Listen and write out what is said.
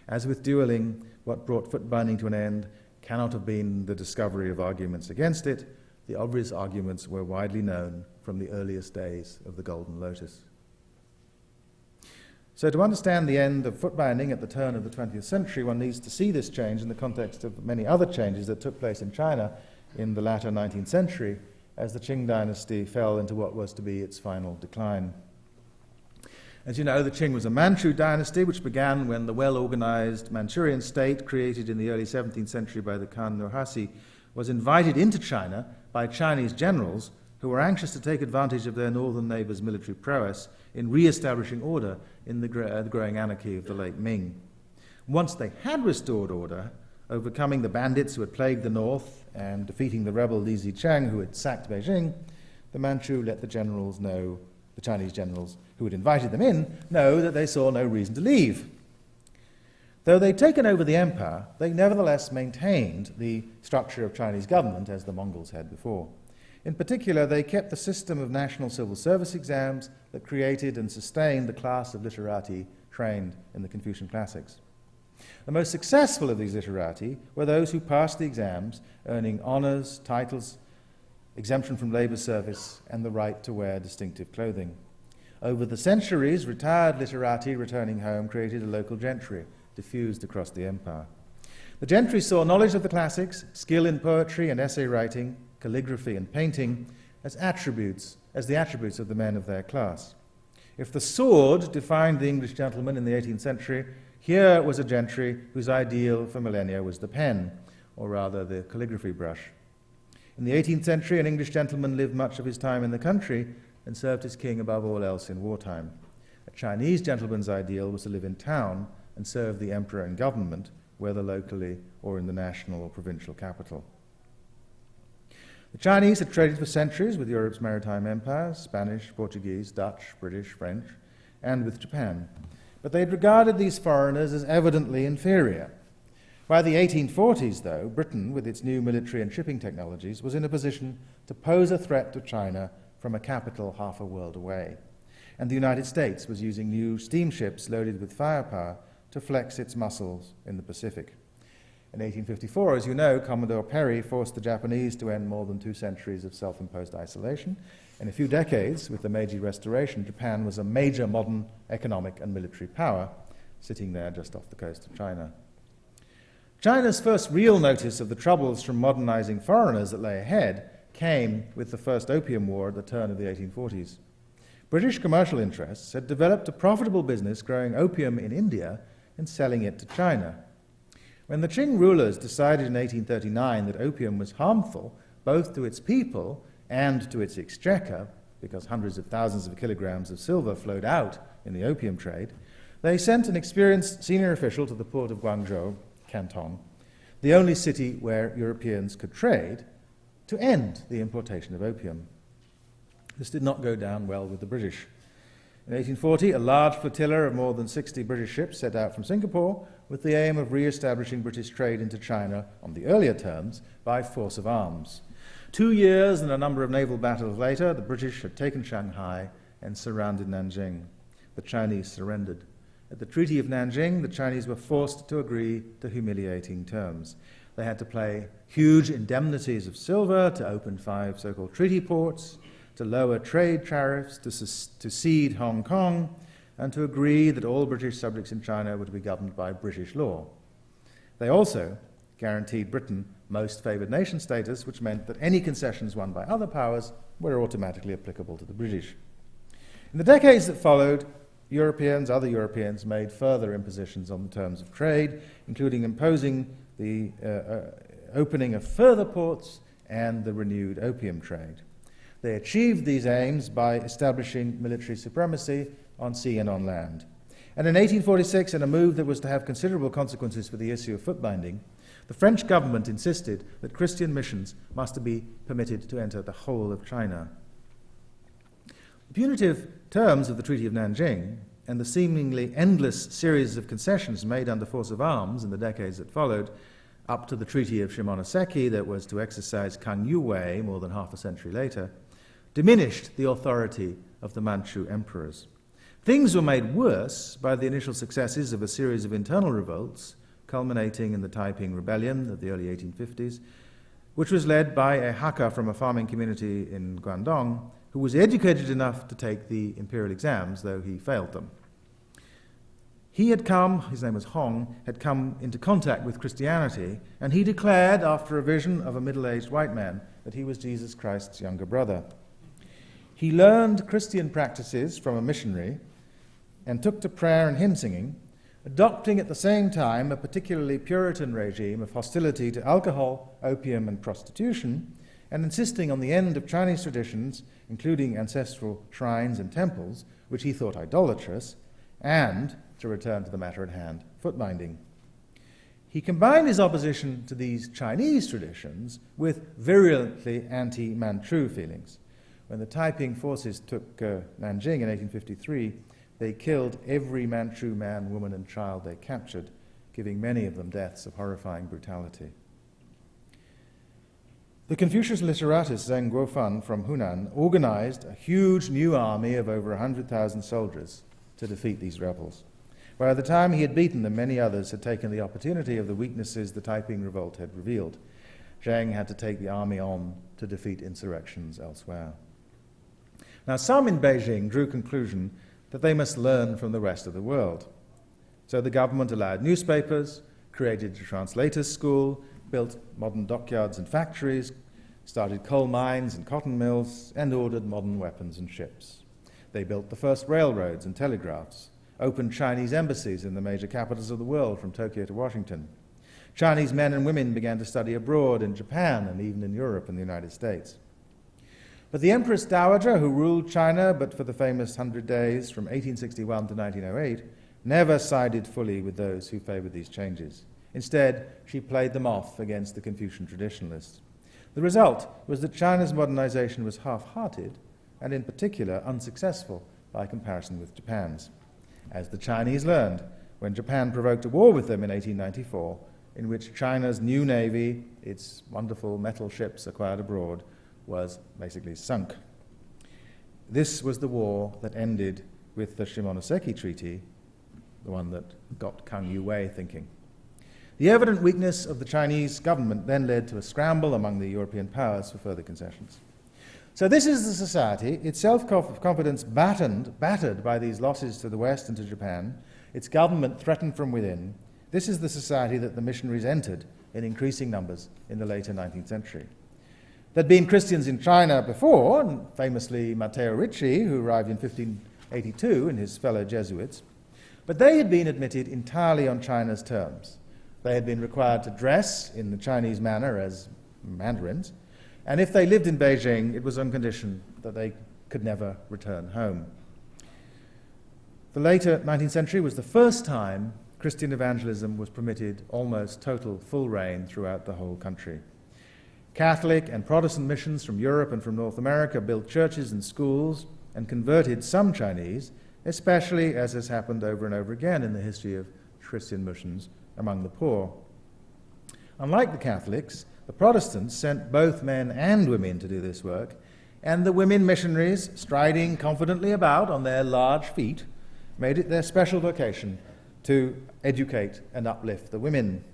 As with dueling, what brought foot binding to an end cannot have been the discovery of arguments against it. The obvious arguments were widely known from the earliest days of the Golden Lotus. So to understand the end of foot binding at the turn of the 20th century, one needs to see this change in the context of many other changes that took place in China in the latter 19th century as the Qing dynasty fell into what was to be its final decline. As you know, the Qing was a Manchu dynasty which began when the well-organized Manchurian state created in the early 17th century by the Khan Nurhaci was invited into China by Chinese generals who were anxious to take advantage of their northern neighbors' military prowess in re-establishing order in the growing anarchy of the late Ming. Once they had restored order, overcoming the bandits who had plagued the north and defeating the rebel Li Zicheng who had sacked Beijing, the Manchu let the generals know, the Chinese generals who had invited them in, know that they saw no reason to leave. Though they'd taken over the empire, they nevertheless maintained the structure of Chinese government as the Mongols had before. In particular, they kept the system of national civil service exams that created and sustained the class of literati trained in the Confucian classics. The most successful of these literati were those who passed the exams, earning honors, titles, exemption from labor service, and the right to wear distinctive clothing. Over the centuries, retired literati returning home created a local gentry, diffused across the empire. The gentry saw knowledge of the classics, skill in poetry and essay writing, calligraphy and painting as the attributes of the men of their class. If the sword defined the English gentleman in the 18th century, here was a gentry whose ideal for millennia was the pen, or rather the calligraphy brush. In the 18th century, an English gentleman lived much of his time in the country and served his king above all else in wartime. A Chinese gentleman's ideal was to live in town and serve the emperor and government, whether locally or in the national or provincial capital. The Chinese had traded for centuries with Europe's maritime empires, Spanish, Portuguese, Dutch, British, French, and with Japan. But they'd regarded these foreigners as evidently inferior. By the 1840s, though, Britain, with its new military and shipping technologies, was in a position to pose a threat to China from a capital half a world away. And the United States was using new steamships loaded with firepower to flex its muscles in the Pacific. In 1854, as you know, Commodore Perry forced the Japanese to end more than 2 centuries of self-imposed isolation. In a few decades, with the Meiji Restoration, Japan was a major modern economic and military power, sitting there just off the coast of China. China's first real notice of the troubles from modernizing foreigners that lay ahead came with the first Opium War at the turn of the 1840s. British commercial interests had developed a profitable business growing opium in India and selling it to China. When the Qing rulers decided in 1839 that opium was harmful both to its people and to its exchequer, because hundreds of thousands of kilograms of silver flowed out in the opium trade, they sent an experienced senior official to the port of Guangzhou, Canton, the only city where Europeans could trade, to end the importation of opium. This did not go down well with the British. In 1840, a large flotilla of more than 60 British ships set out from Singapore with the aim of re-establishing British trade into China on the earlier terms by force of arms. 2 years and a number of naval battles later, the British had taken Shanghai and surrounded Nanjing. The Chinese surrendered. At the Treaty of Nanjing, the Chinese were forced to agree to humiliating terms. They had to pay huge indemnities of silver to open 5 so-called treaty ports, to lower trade tariffs, to cede Hong Kong, and to agree that all British subjects in China were to be governed by British law. They also guaranteed Britain most favoured nation status, which meant that any concessions won by other powers were automatically applicable to the British. In the decades that followed, other Europeans made further impositions on the terms of trade, including imposing the opening of further ports and the renewed opium trade. They achieved these aims by establishing military supremacy on sea and on land. And in 1846, in a move that was to have considerable consequences for the issue of foot binding, the French government insisted that Christian missions must be permitted to enter the whole of China. The punitive terms of the Treaty of Nanjing and the seemingly endless series of concessions made under force of arms in the decades that followed, up to the Treaty of Shimonoseki that was to exercise Kang-Yu-wei more than half a century later, diminished the authority of the Manchu emperors. Things were made worse by the initial successes of a series of internal revolts, culminating in the Taiping Rebellion of the early 1850s, which was led by a Hakka from a farming community in Guangdong, who was educated enough to take the imperial exams, though he failed them. He had come, his name was Hong, had come into contact with Christianity, and he declared, after a vision of a middle-aged white man, that he was Jesus Christ's younger brother. He learned Christian practices from a missionary and took to prayer and hymn singing, adopting at the same time a particularly Puritan regime of hostility to alcohol, opium, and prostitution, and insisting on the end of Chinese traditions, including ancestral shrines and temples, which he thought idolatrous, and, to return to the matter at hand, foot-binding. He combined his opposition to these Chinese traditions with virulently anti-Manchu feelings. When the Taiping forces took Nanjing in 1853, they killed every Manchu man, woman, and child they captured, giving many of them deaths of horrifying brutality. The Confucius literatus Zheng Guofan from Hunan organized a huge new army of over 100,000 soldiers to defeat these rebels. By the time he had beaten them, many others had taken the opportunity of the weaknesses the Taiping revolt had revealed. Zheng had to take the army on to defeat insurrections elsewhere. Now, some in Beijing drew conclusion that they must learn from the rest of the world. So the government allowed newspapers, created a translators' school, built modern dockyards and factories, started coal mines and cotton mills, and ordered modern weapons and ships. They built the first railroads and telegraphs, opened Chinese embassies in the major capitals of the world, from Tokyo to Washington. Chinese men and women began to study abroad in Japan and even in Europe and the United States. But the Empress Dowager, who ruled China but for the famous 100 days from 1861 to 1908, never sided fully with those who favored these changes. Instead, she played them off against the Confucian traditionalists. The result was that China's modernization was half-hearted and, in particular, unsuccessful by comparison with Japan's. As the Chinese learned when Japan provoked a war with them in 1894, in which China's new navy, its wonderful metal ships acquired abroad, was basically sunk. This was the war that ended with the Shimonoseki Treaty, the one that got Kang Yu-wei thinking. The evident weakness of the Chinese government then led to a scramble among the European powers for further concessions. So this is the society, its self-confidence battered by these losses to the West and to Japan, its government threatened from within. This is the society that the missionaries entered in increasing numbers in the later 19th century. There'd been Christians in China before, and famously Matteo Ricci, who arrived in 1582, and his fellow Jesuits, but they had been admitted entirely on China's terms. They had been required to dress in the Chinese manner as mandarins, and if they lived in Beijing, it was on condition that they could never return home. The later 19th century was the first time Christian evangelism was permitted almost total full reign throughout the whole country. Catholic and Protestant missions from Europe and from North America built churches and schools and converted some Chinese, especially as has happened over and over again in the history of Christian missions among the poor. Unlike the Catholics, the Protestants sent both men and women to do this work, and the women missionaries, striding confidently about on their large feet, made it their special vocation to educate and uplift the women.